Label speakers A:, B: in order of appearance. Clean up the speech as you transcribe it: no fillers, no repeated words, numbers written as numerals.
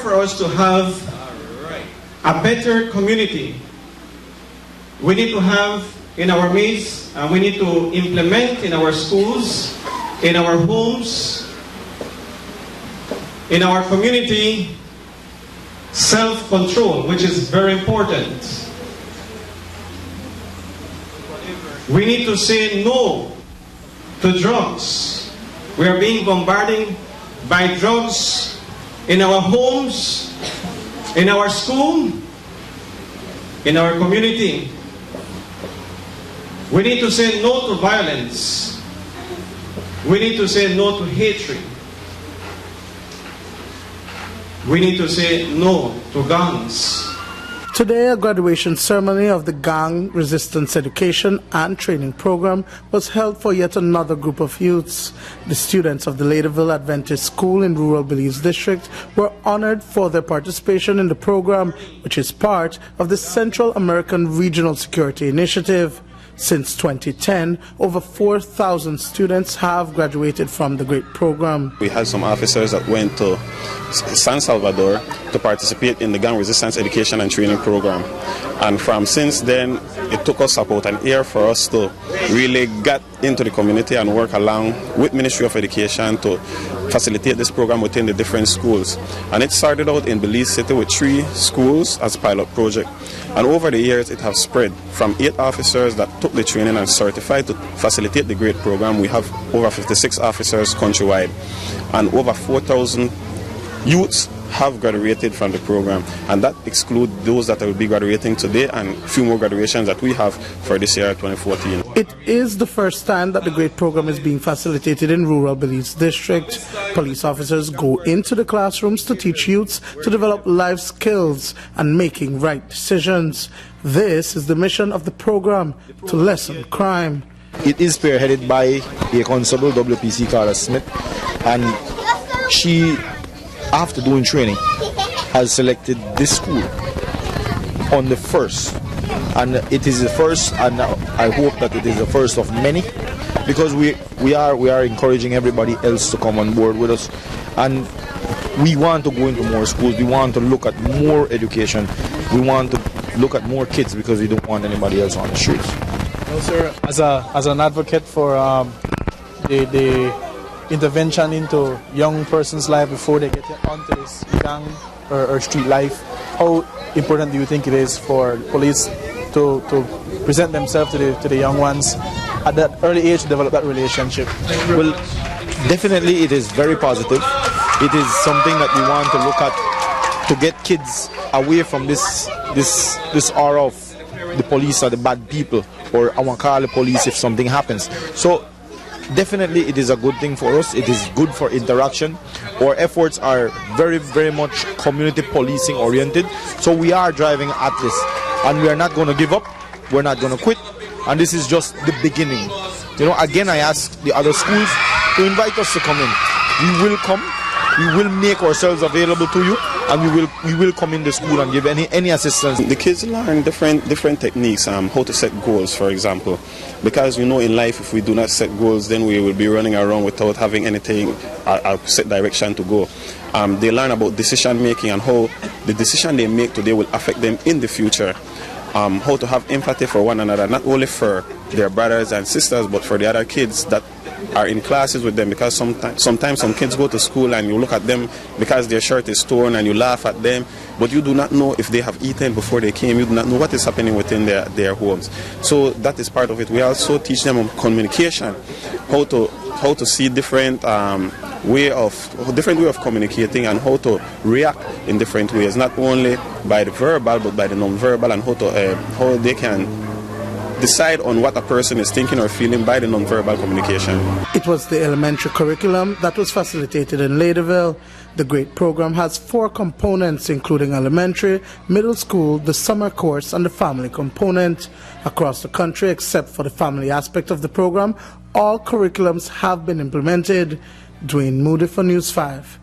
A: for us to have a better community, we need to have in our midst, and we need to implement in our schools, in our homes, in our community, self-control, which is very important. We need to say no to drugs. We are being bombarded by drugs in our homes, in our school, in our community. We need to say no to violence. We need to say no to hatred. We need to say no to guns.
B: Today, a graduation ceremony of the Gang Resistance Education and Training Program was held for yet another group of youths. The students of the Ladyville Adventist School in rural Belize district were honored for their participation in the program, which is part of the Central American Regional Security Initiative. Since 2010, over 4,000 students have graduated from the great program.
C: We had some officers that went to San Salvador to participate in the Gang Resistance Education and Training Program. And from since then, it took us about an year for us to really get into the community and work along with Ministry of Education to facilitate this program within the different schools. And it started out in Belize City with 3 schools as a pilot project. And over the years, it has spread from 8 officers that took the training and certified to facilitate the great program. We have over 56 officers countrywide, and over 4,000 youths have graduated from the program, and that excludes those that will be graduating today and a few more graduations that we have for this year 2014.
B: It is the first time that the great program is being facilitated in rural Belize district. Police officers go into the classrooms to teach youths to develop life skills and making right decisions. This is the mission of the program, to lessen crime.
D: It is spearheaded by a constable, WPC Carla Smith, and she, after doing training, has selected this school on the first, and it is the first, and I hope that it is the first of many, because we are encouraging everybody else to come on board with us, and we want to go into more schools. We want to look at more education. We want to look at more kids, because we don't want anybody else on the streets.
E: No, sir, as an advocate for the intervention into young person's life before they get onto this gang or street life, how important do you think it is for police to present themselves to the young ones at that early age to develop that relationship?
D: Well, definitely it is very positive. It is something that we want to look at to get kids away from this aura of the police are the bad people, or I want to call the police if something happens. So definitely it is a good thing for us. It is good for interaction. Our efforts are very, very much community policing oriented. So we are driving at this, and we are not going to give up. We're not going to quit. And this is just the beginning. You know, again, I ask the other schools to invite us to come in. We will come. We will make ourselves available to you, and we will come in the school and give any assistance.
C: The kids learn different techniques, how to set goals, for example, because you know in life if we do not set goals, then we will be running around without having anything a set direction to go. They learn about decision making and how the decision they make today will affect them in the future. How to have empathy for one another, not only for their brothers and sisters, but for the other kids that are in classes with them, because sometimes some kids go to school and you look at them because their shirt is torn and you laugh at them, but you do not know if they have eaten before they came. You do not know what is happening within their homes. So that is part of it. We also teach them on communication, how to see different way of communicating, and how to react in different ways, not only by the verbal but by the non-verbal, and how they can decide on what a person is thinking or feeling by the non-verbal communication.
B: It was the elementary curriculum that was facilitated in Ladyville. The great program has 4 components, including elementary, middle school, the summer course, and the family component. Across the country, except for the family aspect of the program, all curriculums have been implemented. Dwayne Moody for News 5.